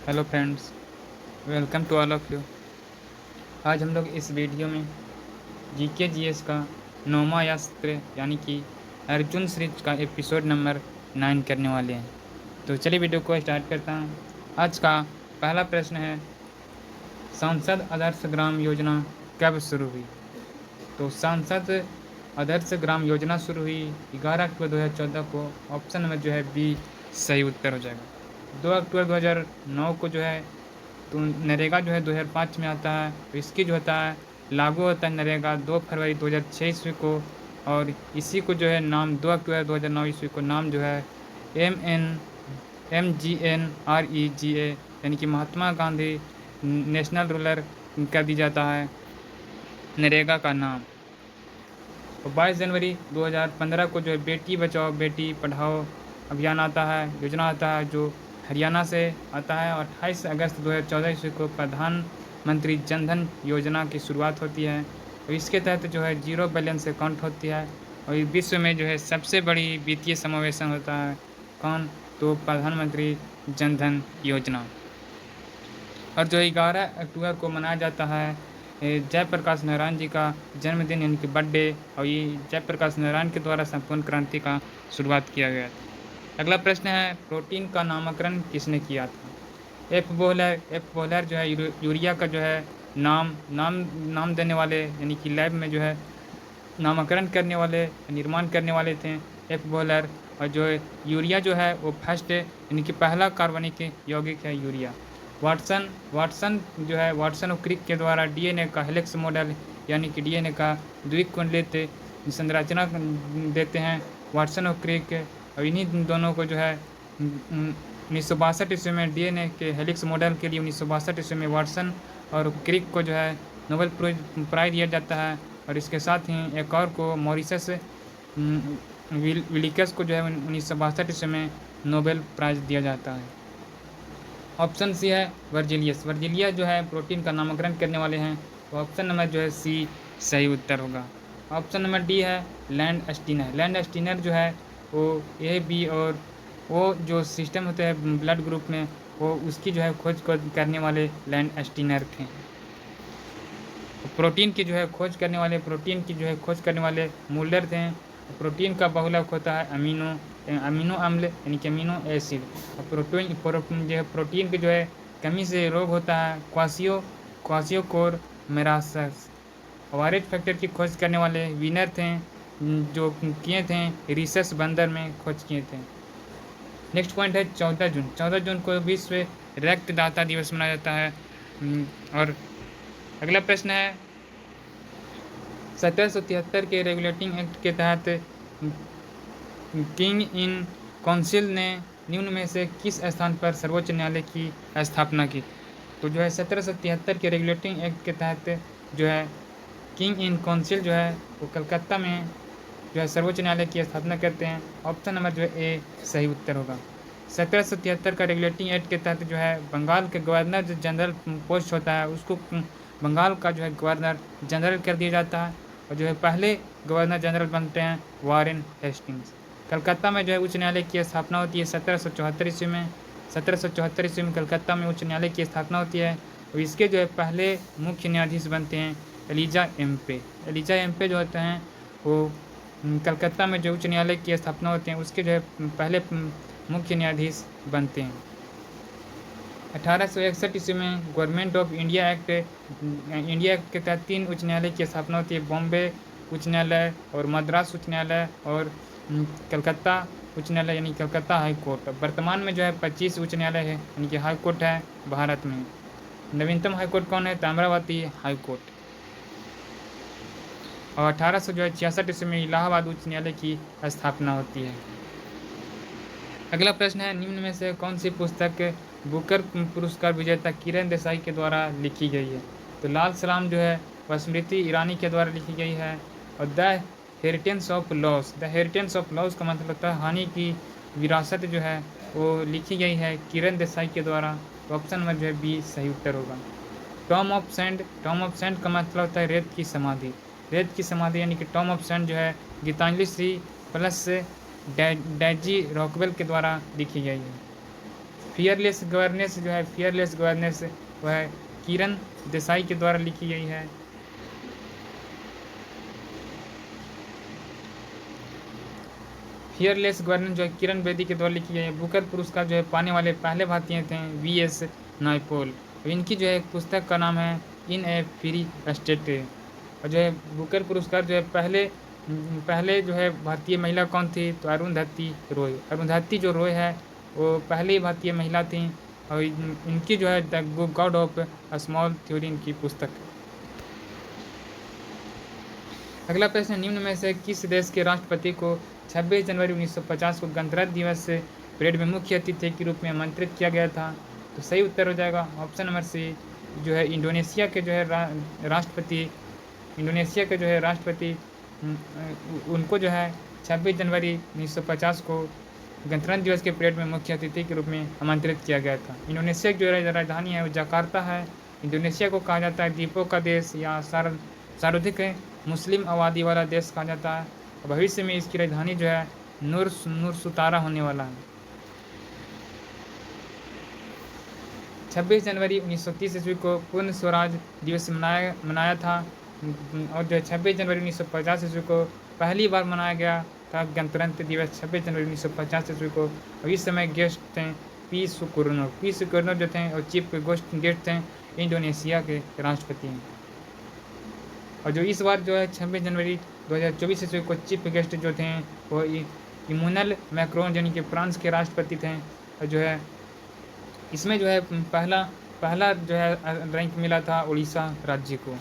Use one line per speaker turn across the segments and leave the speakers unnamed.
Hello friends, welcome to all of you. आज हम लोग इस वीडियो में जीके जीएस का 9वां अस्त्र यानी कि अर्जुन सीरीज का एपिसोड नंबर 9 करने वाले हैं। तो चलिए वीडियो को स्टार्ट करता हूँ। आज का पहला प्रश्न है, सांसद आदर्श ग्राम योजना कब शुरू हुई? तो सांसद आदर्श ग्राम योजना शुरू हुई 11 अक्टूबर 2014 को। ऑप्शन नंबर जो है बी सही उत्तर हो जाएगा। 2 अक्टूबर 2009 को जो है तो नरेगा जो है 2005 में आता है। तो इसकी जो होता है लागू होता है नरेगा 2 फरवरी 2006 ईस्वी को। और इसी को जो है नाम 2 अक्टूबर 2009 ईस्वी को नाम जो है MGNREGA यानी कि महात्मा गांधी नेशनल रूरल कर दी जाता है नरेगा का नाम। तो 22 जनवरी 2015 को जो है बेटी बचाओ बेटी पढ़ाओ अभियान आता है, योजना आता है जो हरियाणा से आता है। और 28 अगस्त 2014 ईस्वी को प्रधानमंत्री जनधन योजना की शुरुआत होती है। और इसके तहत जो है जीरो बैलेंस अकाउंट होती है। और विश्व में जो है सबसे बड़ी वित्तीय समावेशन होता है कौन? तो प्रधानमंत्री जनधन योजना। और जो 11 अक्टूबर को मनाया जाता है जयप्रकाश नारायण जी का जन्मदिन यानी कि बर्थडे। और ये जयप्रकाश नारायण के द्वारा संपूर्ण क्रांति का शुरुआत किया गया था। अगला प्रश्न है, प्रोटीन का नामकरण किसने किया था? एफ बोहलर जो है यूरिया का जो है नाम देने वाले यानी कि लैब में जो है नामकरण करने वाले निर्माण करने वाले थे एफ बोहलर। और जो यूरिया जो है वो फर्स्ट यानी कि पहला कार्बनिक यौगिक है यूरिया। वाटसन जो है वाटसन और क्रिक के द्वारा डीएनए का हेलिक्स मॉडल यानी कि डीएनए का द्विकुंडलित संरचना देते हैं वाटसन और क्रिक। और इन्हीं दोनों को जो है 1962 ईस्वी में डीएनए के हेलिक्स मॉडल के लिए 1962 ईस्वी में वाटसन और क्रिक को जो है नोबेल प्राइज दिया जाता है। और इसके साथ ही एक और को मॉरिसस विलिकस को जो है 1962 ईस्वी में नोबेल प्राइज दिया जाता है। ऑप्शन सी है वर्जिलिया जो है प्रोटीन का नामकरण करने वाले हैं। तो ऑप्शन नंबर जो है सी सही उत्तर होगा। ऑप्शन नंबर डी है लैंड स्टीनर जो है वो ए बी और वो जो सिस्टम होते हैं ब्लड ग्रुप में वो उसकी जो है खोज करने वाले लैंड स्टीनर थे। प्रोटीन की जो है खोज करने वाले मूलर थे। प्रोटीन का बहुलक होता है अमीनो अम्ल यानी कि अमीनो एसिड। प्रोटीन जो है प्रोटीन की जो है कमी से रोग होता है क्वासियोकोर मेरासस। वायरस फैक्टर की खोज करने वाले विनर थे जो किए थे रिसर्च बंदर में खोज किए थे। नेक्स्ट पॉइंट है 14 जून को विश्व रक्तदाता दिवस मनाया जाता है। और अगला प्रश्न है 1773 के रेगुलेटिंग एक्ट के तहत किंग इन काउंसिल ने निम्न में से किस स्थान पर सर्वोच्च न्यायालय की स्थापना की? तो जो है 1773 के रेगुलेटिंग एक्ट के तहत जो है किंग इन काउंसिल जो है वो कलकत्ता में जो है सर्वोच्च न्यायालय की स्थापना करते हैं। ऑप्शन नंबर जो है ए सही उत्तर होगा। 1773 का रेगुलेटिंग एक्ट के तहत जो है बंगाल के गवर्नर जो जनरल पोस्ट होता है उसको बंगाल का जो है गवर्नर जनरल कर दिया जाता है। और जो है पहले गवर्नर जनरल बनते हैं वारेन हेस्टिंग्स। कलकत्ता में जो है उच्च न्यायालय की स्थापना होती है 1774 ईस्वी में। 1774 ईस्वी में कलकत्ता में उच्च न्यायालय की स्थापना होती है। और इसके जो है पहले मुख्य न्यायाधीश बनते हैं एलिजा एम्पे जो होते हैं वो कलकत्ता में जो उच्च न्यायालय की स्थापना होती है उसके जो है पहले मुख्य न्यायाधीश बनते हैं। 1861 ईस्वी में गवर्नमेंट ऑफ इंडिया एक्ट के तहत 3 उच्च न्यायालय की स्थापना होती है, बॉम्बे उच्च न्यायालय और मद्रास उच्च न्यायालय और कलकत्ता उच्च न्यायालय यानी कलकत्ता हाई कोर्ट। वर्तमान में जो है 25 उच्च न्यायालय है यानी कि हाई कोर्ट है भारत में। नवीनतम हाई कोर्ट कौन है? तो अमरावती हाई कोर्ट। और 1866 ईस्वी में इलाहाबाद उच्च न्यायालय की स्थापना होती है। अगला प्रश्न है, निम्न में से कौन सी पुस्तक बुकर पुरस्कार विजेता किरण देसाई के द्वारा लिखी गई है? तो लाल सलाम जो है वह स्मृति ईरानी के द्वारा लिखी गई है। और द हेरिटेज ऑफ लॉस का मतलब होता है हानि की विरासत जो है वो लिखी गई है किरण देसाई के द्वारा। तो ऑप्शन नंबर जो है बी सही उत्तर होगा। टॉम ऑफ सेंट का मतलब होता है रेत की समाधि यानी कि टॉम ऑफ सेंट जो है गीतांजलि श्री प्लस डैजी रॉकवेल के द्वारा लिखी गई है। फियरलेस गवर्नेंस वह किरण देसाई के द्वारा लिखी गई है। फियरलेस गवर्नेंस जो है किरण बेदी के द्वारा लिखी गई है। बुकर पुरस्कार जो है पाने वाले पहले भारतीय थे वीएस नायपॉल। इनकी जो है पुस्तक का नाम है इन ए फ्री स्टेट। और जो है बुकर पुरस्कार जो है पहले जो है भारतीय महिला कौन थी, तो अरुंधति रॉय। अरुंधति जो रॉय है वो पहली भारतीय महिला थी। और इनकी जो है the God of small theory इनकी पुस्तक है। अगला प्रश्न, निम्न में से किस देश के राष्ट्रपति को 26 जनवरी 1950 को गणतंत्र दिवस परेड में मुख्य अतिथि के रूप में आमंत्रित किया गया था? तो सही उत्तर हो जाएगा ऑप्शन नंबर सी, जो है इंडोनेशिया के जो है राष्ट्रपति उनको जो है 26 जनवरी 1950 को गणतंत्र दिवस के परेड में मुख्य अतिथि के रूप में आमंत्रित किया गया था। इंडोनेशिया की जो राजधानी है वो जकार्ता है। इंडोनेशिया को कहा जाता है द्वीपों का देश या सर्वाधिक मुस्लिम आबादी वाला देश कहा जाता है। भविष्य में इसकी राजधानी जो है नूर सुतारा होने वाला है। 26 जनवरी 1930 ईस्वी को पूर्ण स्वराज दिवस मनाया था। और जो 26 जनवरी 1950 ईस्वी को पहली बार मनाया गया था गणतंत्र दिवस 26 जनवरी 1950 ईस्वी को। और इस समय गेस्ट थे पी सुकर्नो जो थे और चीफ गेस्ट थे इंडोनेशिया के राष्ट्रपति। और जो इस बार जो है 26 जनवरी 2024 ईस्वी को चीफ गेस्ट जो थे वो इमैनुअल मैक्रोन यानी कि फ्रांस के राष्ट्रपति थे। और जो है इसमें जो है पहला जो है रैंक मिला था उड़ीसा राज्य को।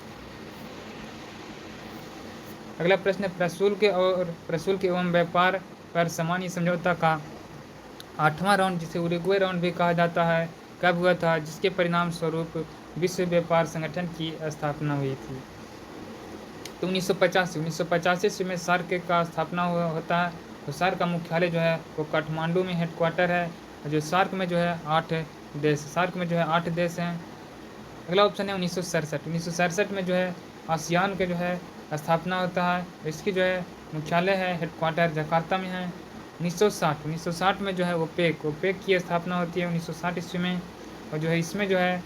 अगला प्रश्न, प्रशुल्क एवं व्यापार पर सामान्य समझौता का 8वां राउंड जिसे उरुग्वे राउंड भी कहा जाता है कब हुआ था, जिसके परिणाम स्वरूप विश्व व्यापार संगठन की स्थापना हुई थी? तो 1985 ईस्वी में सार्क का स्थापना होता है। तो सार्क का मुख्यालय जो है वो काठमांडू में हेडक्वार्टर है। और जो सार्क में जो है 8 देश हैं। अगला ऑप्शन है 1967 में जो है आसियान के जो है स्थापना होता है। इसकी जो है मुख्यालय है हेडक्वार्टर जकार्ता में है। 1960 में जो है ओपेक की स्थापना होती है 1960 ईस्वी में। और जो है इसमें जो है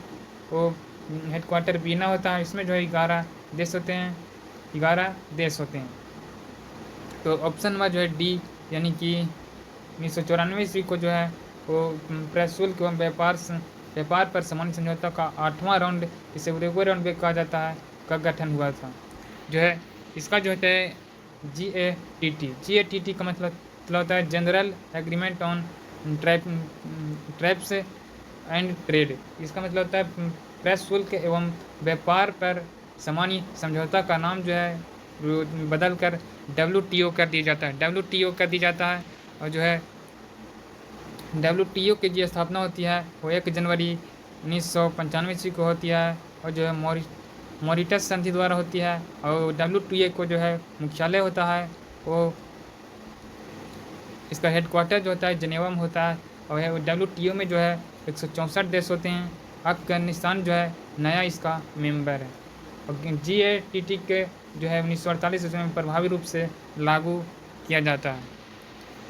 वो हेडक्वार्टर बीना होता है। इसमें जो है 11 देश होते हैं। तो ऑप्शन नंबर जो है डी यानी कि 1994 ईस्वी को जो है वो प्रशुल्क एवं व्यापार पर सामान्य समझौता का 8वां राउंड जिसे उरुग्वे राउंड भी कहा जाता है का गठन हुआ था। जो है इसका जो है GATT का मतलब होता है general agreement on traps and trade. इसका मतलब होता है प्रशुल्क एवं व्यापार पर सामान्य समझौता का नाम जो है बदल कर WTO कर दिया जाता है। और जो है WTO की जो स्थापना होती है वो 1 जनवरी 1995 ईस्वी को होती है। और जो है मॉरिटस संधि द्वारा होती है। और WTO को जो है मुख्यालय होता है वो इसका हेडक्वार्टर जो होता है जनेवा में होता है। और WTO में जो है 164 देश होते हैं। अफगानिस्तान जो है नया इसका मेंबर है। और GATT के जो है 1948 ईस्वी में प्रभावी रूप से लागू किया जाता है।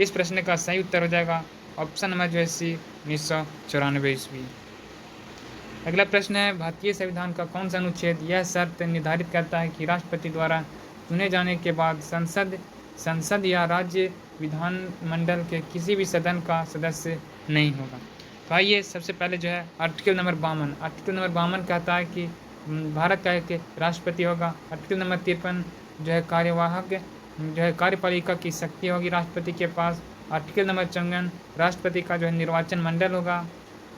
इस प्रश्न का सही उत्तर हो जाएगा ऑप्शन नंबर जो है सी 1994 ईस्वी। अगला प्रश्न है, भारतीय संविधान का कौन सा अनुच्छेद यह शर्त निर्धारित करता है कि राष्ट्रपति द्वारा चुने जाने के बाद संसद या राज्य विधानमंडल के किसी भी सदन का सदस्य नहीं होगा? तो आइए सबसे पहले जो है आर्टिकल नंबर 52 कहता है कि भारत का एक राष्ट्रपति होगा। आर्टिकल नंबर 53 जो है कार्यपालिका की शक्ति होगी राष्ट्रपति के पास। आर्टिकल नंबर 54 राष्ट्रपति का जो है निर्वाचन मंडल होगा।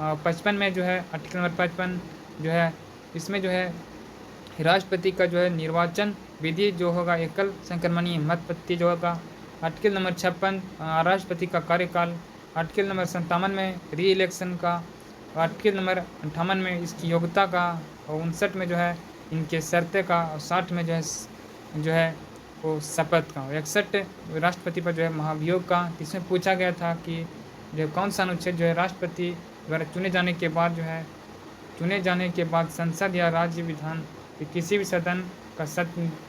55 में जो है आर्टिकल नंबर 55 जो है इसमें जो है राष्ट्रपति का जो है निर्वाचन विधि जो होगा एकल संक्रमणीय मत पद्धति जो होगा। आर्टिकल नंबर 56 राष्ट्रपति का कार्यकाल। आर्टिकल नंबर 57 में री इलेक्शन का। आर्टिकल नंबर 58 में इसकी योग्यता का। और 59 में जो है इनके शर्तें का। और 60 में जो है वो शपथ का। 61 राष्ट्रपति पर जो है महाभियोग का। इसमें पूछा गया था कि जो कौन सा अनुच्छेद जो है राष्ट्रपति द्वारा चुने जाने के बाद संसद या राज्य विधान किसी भी सदन का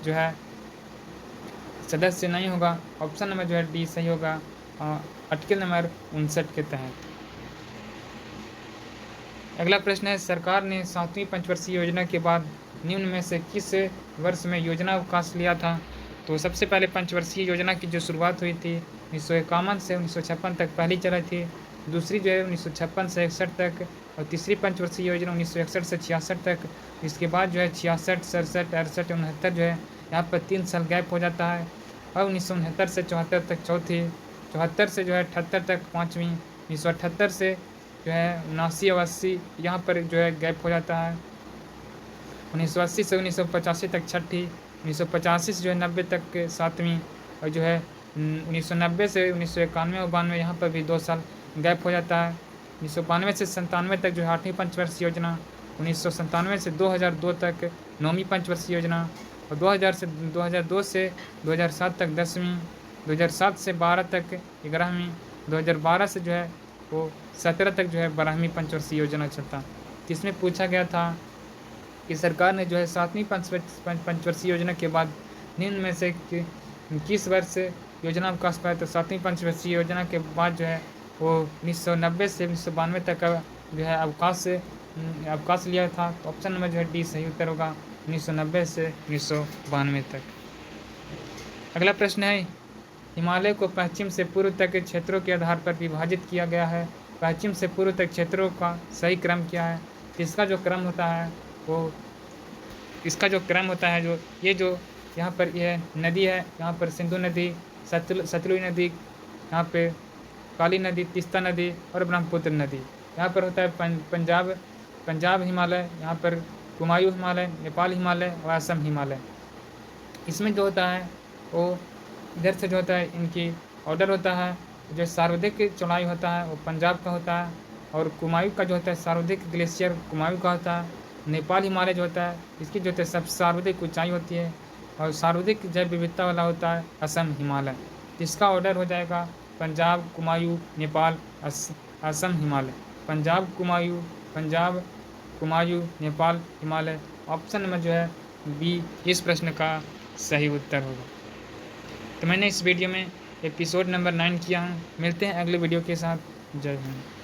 जो है सदस्य नहीं होगा। ऑप्शन नंबर जो है डी सही होगा आर्टिकल नंबर 59 के तहत। अगला प्रश्न है, सरकार ने 7वीं पंचवर्षीय योजना के बाद निम्न में से किस वर्ष में योजना अवकाश लिया था? तो सबसे पहले पंचवर्षीय योजना की जो शुरुआत हुई थी 1951 से 1956 तक पहली चलाई थी, दूसरी जो है 1956 से 61 तक, और तीसरी पंचवर्षीय योजना 1961 से 66 तक। इसके बाद जो है 66, 67, 68, 69 जो है यहाँ पर 3 साल गैप हो जाता है। अब 1969 से 74 तक चौथी, 74 से जो है 78 तक पाँचवीं, 1978 से जो है 79 और 80 यहाँ पर जो है गैप हो जाता है। 1980 से 1985 तक छठी, 1985 से जो है 90 तक सातवीं, और जो है 1990 से 1991 और 92 यहाँ पर भी 2 साल गैप हो जाता है। 1992 से 97 तक जो है 8वीं पंचवर्षीय योजना, 1997 से 2002 तक 9वीं पंचवर्षीय योजना, और 2002 से 2007 तक 10वीं, 2007 से 12 तक 11वीं, 2012 से जो है वो 17 तक जो है 12वीं पंचवर्षीय योजना चलता। तो इसमें पूछा गया था कि सरकार ने जो है 7वीं पंचवर्षीय योजना के बाद निम्न में से किस वर्ष से योजना अवकाश पाया? तो 7वीं पंचवर्षीय योजना के बाद जो है वो 1990 से 1992 तक का जो है अवकाश लिया था। तो ऑप्शन नंबर जो है डी सही उत्तर होगा, 1990 से 1992 तक। अगला प्रश्न है, हिमालय को पश्चिम से पूर्व तक के क्षेत्रों के आधार पर विभाजित किया गया है। पश्चिम से पूर्व तक क्षेत्रों का सही क्रम क्या है? इसका जो क्रम होता है वो जो ये जो यहाँ पर यह नदी है, यहाँ पर सिंधु नदी, सतलुज नदी, यहाँ पे काली नदी, तीस्ता नदी और ब्रह्मपुत्र नदी। यहाँ पर होता है पंजाब हिमालय, यहाँ पर कुमायूं हिमालय, नेपाल हिमालय और असम हिमालय। इसमें जो होता है वो इधर से जो होता है इनकी ऑर्डर होता है, जो सर्वाधिक चौड़ाई होता है वो पंजाब का होता है, और कुमायूं का जो होता है सर्वाधिक ग्लेशियर कुमायूं का होता है। नेपाल हिमालय जो होता है इसकी जो होता है सब सर्वाधिक ऊंचाई होती है, और सर्वाधिक जैव विविधता वाला होता है असम हिमालय। इसका ऑर्डर हो जाएगा पंजाब, कुमायूं, नेपाल, असम हिमालय। पंजाब, कुमायूं, नेपाल, हिमालय। ऑप्शन नंबर जो है बी इस प्रश्न का सही उत्तर होगा। तो मैंने इस वीडियो में एपिसोड नंबर 9 किया हूँ। मिलते हैं अगले वीडियो के साथ। जय हिंद।